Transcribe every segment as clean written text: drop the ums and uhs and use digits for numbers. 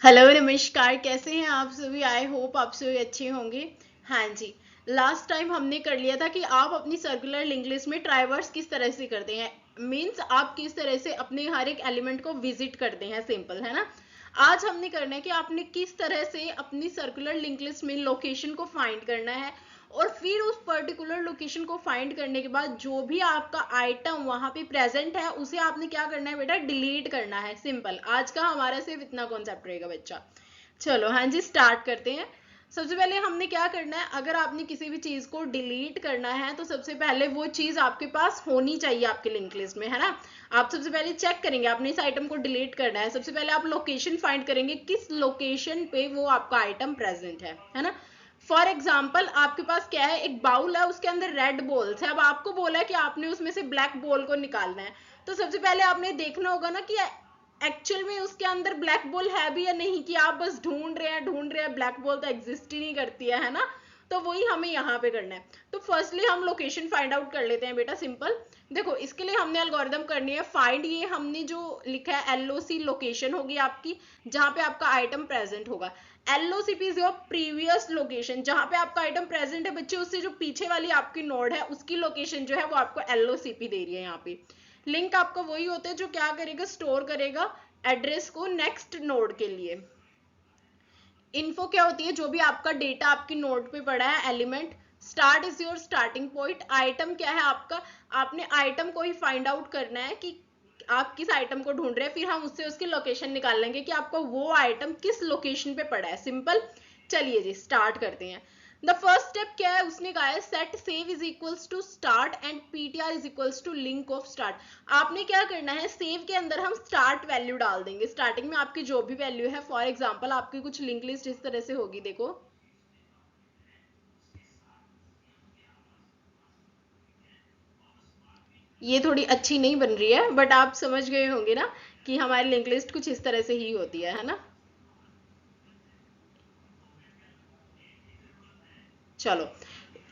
Hello नमस्कार, कैसे हैं आप सभी। आई होप आप सभी अच्छे होंगे। हाँ जी, लास्ट टाइम हमने कर लिया था कि आप अपनी सर्कुलर लिंक लिस्ट में ट्राइवर्स किस तरह से करते हैं, मींस आप किस तरह से अपने हर एक एलिमेंट को विजिट करते हैं, सिंपल है ना। आज हमने करना है कि आपने किस तरह से अपनी सर्कुलर लिंक लिस्ट में लोकेशन को फाइंड करना है और फिर उस पर्टिकुलर लोकेशन को फाइंड करने के बाद जो भी आपका आइटम वहां पे प्रेजेंट है उसे आपने क्या करना है बेटा, डिलीट करना है। सिंपल, आज का हमारा सिर्फ इतना कॉन्सेप्ट रहेगा बच्चा। चलो हाँ जी, स्टार्ट करते हैं। सबसे पहले हमने क्या करना है, अगर आपने किसी भी चीज को डिलीट करना है तो सबसे पहले वो चीज आपके पास होनी चाहिए आपके लिंक लिस्ट में, है ना। आप सबसे पहले चेक करेंगे, आपने इस आइटम को डिलीट करना है, सबसे पहले आप लोकेशन फाइंड करेंगे किस लोकेशन पे वो आपका आइटम प्रेजेंट है ना। फॉर एग्जाम्पल आपके पास क्या है, एक बाउल है, उसके अंदर रेड बॉल्स है। अब आपको बोला है कि आपने उसमें से ब्लैक बॉल को निकालना है, तो सबसे पहले आपने देखना होगा ना कि एक्चुअल में उसके अंदर ब्लैक बॉल है भी या नहीं, कि आप बस ढूंढ रहे हैं, ब्लैक बॉल तो एग्जिस्ट ही नहीं करती है ना। तो वही हमें यहाँ पे करना है। तो फर्स्टली हम लोकेशन फाइंड आउट कर लेते हैं बेटा, सिंपल। देखो, इसके लिए हमने एल्गोरिदम करनी है फाइंड, ये हमने जो लिखा है एलओसी लोकेशन होगी आपकी, जहां पे आपका आइटम प्रेजेंट होगा। एलओसीपी इज योर प्रीवियस लोकेशन, जहां पे आपका आइटम प्रेजेंट है बच्चे, उससे जो पीछे वाली आपकी नोड है उसकी लोकेशन जो है वो आपको एलओसीपी दे रही है यहाँ पे। लिंक आपका वही होता है जो क्या करेगा, स्टोर करेगा एड्रेस को नेक्स्ट नोड के लिए। इन्फो क्या होती है, जो भी आपका डेटा आपकी नोड पे पड़ा है element. Start is your starting point. Item क्या है आपका, आपने आइटम को ही फाइंड आउट करना है कि आप किस आइटम को ढूंढ रहे हैं, फिर हम उससे उसकी लोकेशन निकाल लेंगे कि आपको वो आइटम किस लोकेशन पे पड़ा है। सिंपल। चलिए जी, स्टार्ट करते हैं। द फर्स्ट स्टेप क्या है, उसने कहा है set save is equals to start and PTR is equals to link of start. आपने क्या करना है, सेव के अंदर हम स्टार्ट वैल्यू डाल देंगे, स्टार्टिंग में आपकी जो भी वैल्यू है। फॉर एग्जांपल आपकी कुछ लिंक लिस्ट इस तरह से होगी, देखो। ये थोड़ी अच्छी नहीं बन रही है, बट आप समझ गए होंगे ना कि हमारी लिंक लिस्ट कुछ इस तरह से ही होती है ना। चलो,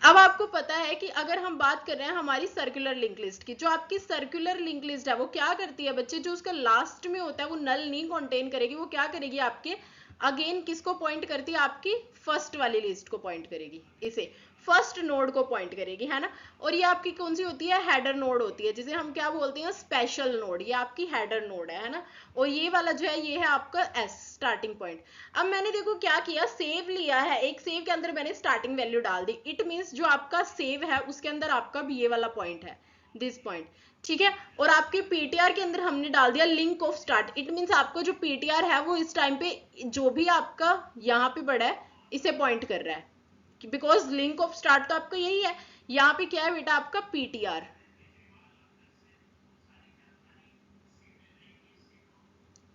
अब आपको पता है कि अगर हम बात कर रहे हैं हमारी सर्कुलर लिंक लिस्ट की, जो आपकी सर्कुलर लिंक लिस्ट है वो क्या करती है बच्चे, जो उसका लास्ट में होता है वो नल नहीं कंटेन करेगी, वो क्या करेगी आपके अगेन किसको पॉइंट करती है, आपकी फर्स्ट वाली लिस्ट को पॉइंट करेगी, इसे फर्स्ट नोड को पॉइंट करेगी, है ना। और ये आपकी कौन सी होती है, हेडर नोड होती है, जिसे हम क्या बोलते हैं, स्पेशल नोड। ये आपकी हेडर नोड है ना। और ये वाला जो है ये है आपका एस, स्टार्टिंग पॉइंट। अब मैंने देखो क्या किया, सेव लिया है, एक सेव के अंदर मैंने स्टार्टिंग वैल्यू डाल दी। इट मींस जो आपका सेव है उसके अंदर आपका भी ये वाला पॉइंट है, दिस पॉइंट, ठीक है। और आपके पीटीआर के अंदर हमने डाल दिया link of start. It means आपका जो पीटीआर है वो इस टाइम पे जो भी आपका यहाँ पे पड़ा है इसे पॉइंट कर रहा है, बिकॉज लिंक ऑफ स्टार्ट तो आपका यही है। यहाँ पे क्या है बेटा, आपका पीटीआर।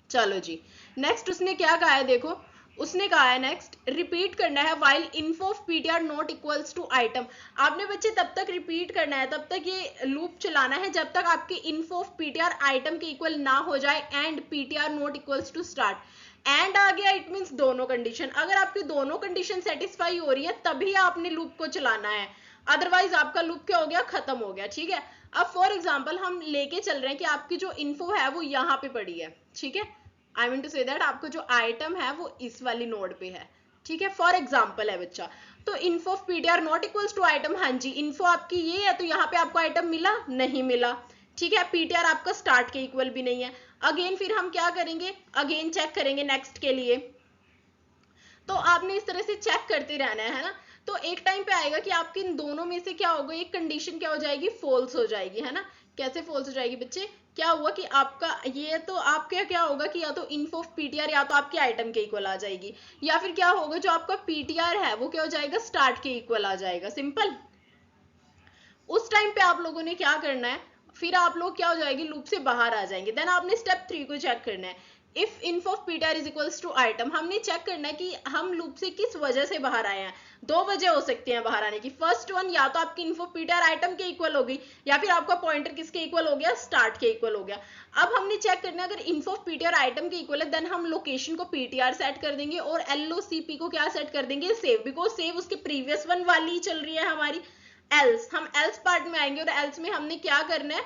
चलो जी, नेक्स्ट उसने क्या कहा है, देखो। उसने कहा है नेक्स्ट रिपीट करना है while info of PTR not equals to item. आपने बच्चे तब तक रिपीट करना है, तब तक ये लूप चलाना है जब तक आपकी इन्फो ऑफ पीटीआर आइटम के इक्वल ना हो जाए and PTR not equals to start. And आ गया, इट मींस दोनों कंडीशन, अगर आपकी दोनों कंडीशन सेटिस्फाई हो रही है तभी आपने लूप को चलाना है, अदरवाइज आपका लूप क्या हो गया, खत्म हो गया, ठीक है। अब फॉर एग्जाम्पल हम लेके चल रहे हैं कि आपकी जो इन्फो है वो यहाँ पे पड़ी है, ठीक है। I mean to say that आपका जो आइटम है वो इस वाली नोड पे है, ठीक है। फॉर एग्जाम्पल है बच्चा, तो info of PTR not equals to item, हाँ जी, इन्फो आपकी ये है तो यहाँ पे आपको आइटम मिला नहीं मिला, ठीक है। पीटीआर आपका स्टार्ट के इक्वल भी नहीं है। अगेन फिर हम क्या करेंगे, अगेन चेक करेंगे नेक्स्ट के लिए। तो आपने इस तरह से चेक करते रहना है ना। तो एक टाइम पे आएगा कि आपके इन दोनों में से क्या होगा, एक कंडीशन क्या हो जाएगी, फॉल्स हो जाएगी, है ना। कैसे फॉल्स हो जाएगी बच्चे, क्या हुआ कि आपका ये तो आपके क्या होगा कि या तो इन्फो ऑफ पीटीआर या तो आपके आइटम के इक्वल आ जाएगी, या फिर क्या होगा जो आपका पीटीआर है वो क्या हो जाएगा, स्टार्ट के इक्वल आ जाएगा, सिंपल। उस टाइम पे आप लोगों ने क्या करना है, फिर आप लोग क्या हो जाएगी, लूप से बाहर आ जाएंगे। देन आपने स्टेप 3 को चेक करना है, if info of PTR is equals to item. हमने चेक करना है कि हम लूप से किस वजह से बाहर आए हैं। दो वजह हो सकती हैं बाहर आने की। फर्स्ट वन, या तो आपकी इन्फो पीटीआर आइटम के इक्वल होगी, या फिर आपका पॉइंटर किसके इक्वल हो गया, स्टार्ट के इक्वल हो गया। अब हमने चेक करना है अगर इन्फो ऑफ पीटीआर आइटम के इक्वल है, देन हम लोकेशन को पीटीआर सेट कर देंगे और एलओसीपी को क्या सेट कर देंगे, सेव, बिकॉज सेव उसके प्रीवियस वन वाली ही चल रही है हमारी। एल्स, हम एल्स पार्ट में आएंगे और एल्स में हमने क्या करना है,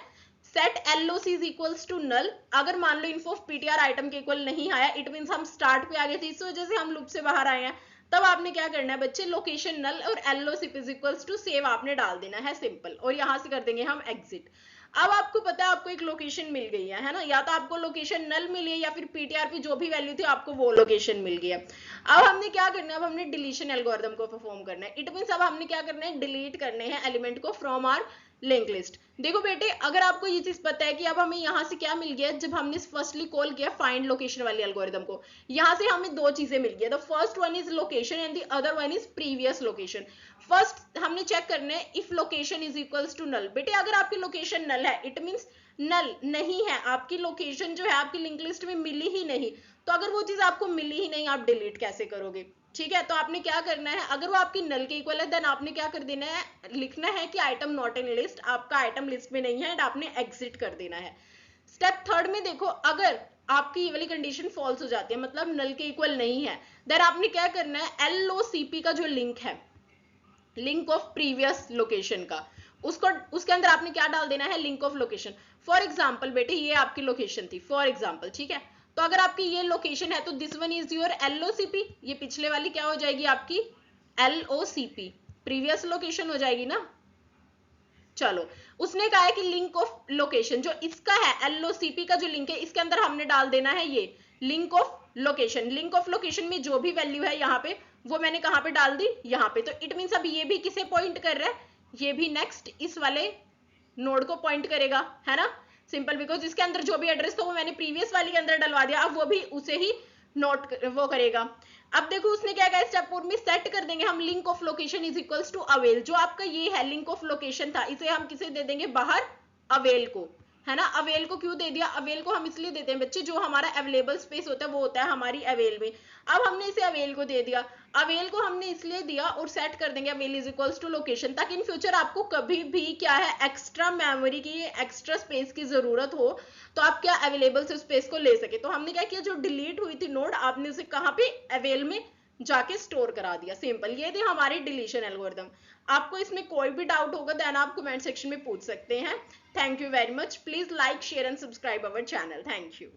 set LOC is equals to null. अगर मान लो इन्फो ऑफ PTR आइटम के इक्वल नहीं आया, इट मीन्स हम स्टार्ट पे आ गए थे, इस वजह से हम लूप से बाहर आए हैं। तब आपने क्या करना है बच्चे, लोकेशन नल और LOC is equals to save आपने डाल देना है, सिंपल। और यहां से कर देंगे हम एग्जिट। अब आपको पता है आपको एक लोकेशन मिल गई है ना, या तो आपको लोकेशन नल मिली है या फिर PTR पे जो भी वैल्यू थी आपको वो लोकेशन मिल गई है। अब हमने क्या करना है, अब हमने डिलीशन एल्गोरिथम को परफॉर्म करना है। इट मींस अब हमने क्या करना है, डिलीट करने हैं एलिमेंट को फ्रॉम आवर लिंक लिस्ट। देखो बेटे, अगर आपको ये चीज पता है कि अब हमें यहाँ से क्या मिल गया, जब हमने फर्स्टली कॉल किया फाइंड लोकेशन वाली एल्गोरिथम को, यहाँ से हमें दो चीजें मिल गई। The first one is location and the other one is previous location. First हमने चेक करना है if location is equals to null. बेटे अगर आपकी लोकेशन नल है, इट मींस नल नहीं है, आपकी लोकेशन जो है आपकी लिंक लिस्ट में मिली ही नहीं, तो अगर वो चीज आपको मिली ही नहीं, आप डिलीट कैसे करोगे? ठीक है, तो आपने क्या करना है, अगर वो आपकी नल के इक्वल है देन आपने क्या कर देना है, लिखना है कि आइटम नॉट इन लिस्ट, आपका आइटम लिस्ट में नहीं है, एंड आपने एग्जिट कर देना है। स्टेप थर्ड में देखो, अगर आपकी ये वाली कंडीशन फॉल्स हो जाती है, मतलब नल के इक्वल नहीं है, देन आपने क्या करना है, LOCP का जो लिंक है, लिंक ऑफ प्रीवियस लोकेशन का, उसको उसके अंदर आपने क्या डाल देना है, link of location. For example बेटे ये आपकी लोकेशन थी, फॉर एग्जाम्पल, ठीक है, तो अगर आपकी ये लोकेशन है तो this one is your LOCP, ये पिछले वाली क्या हो जाएगी आपकी LOCP, प्रीवियस लोकेशन हो जाएगी ना। चलो, उसने कहा है कि लिंक ऑफ लोकेशन जो इसका है, LOCP का जो लिंक है, इसके अंदर हमने डाल देना है ये link of location. Link of location में जो भी वैल्यू है यहाँ पे, वो मैंने कहाँ पे डाल दी, यहाँ पे। तो इट मीन्स अब ये भी किसे पॉइंट कर रहा है, ये भी नेक्स्ट इस वाले नोड को पॉइंट करेगा, है ना, सिंपल, बिकॉज इसके अंदर जो भी एड्रेस था वो मैंने प्रीवियस वाली के अंदर डलवा दिया, अब वो भी उसे ही नोट वो करेगा। अब देखो उसने क्या कहा, स्टेप 4 में सेट कर देंगे हम link of location is equals to avail. जो आपका ये है लिंक ऑफ लोकेशन था, इसे हम किसे दे देंगे, बाहर अवेल को, है ना। अवेल को क्यों दे दिया, अवेल को हम इसलिए देते हैं बच्चे, जो हमारा अवेलेबल स्पेस होता है वो होता है हमारी अवेल में। अब हमने इसे अवेल को दे दिया, अवेल को हमने इसलिए दिया और सेट कर देंगे avail is equals to location, ताकि इन फ्यूचर आपको कभी भी क्या है, एक्स्ट्रा मेमोरी की, एक्स्ट्रा स्पेस की जरूरत हो तो आप क्या अवेलेबल से स्पेस को ले सके। तो हमने क्या किया, जो डिलीट हुई थी नोड, आपने उसे कहाँ पे, अवेल में जाके स्टोर करा दिया, सिंपल। ये थी हमारी डिलीशन एल्गोरिथम। आपको इसमें कोई भी डाउट होगा देन आप कमेंट सेक्शन में पूछ सकते हैं। Thank you very much. Please like, share and subscribe our channel. Thank you.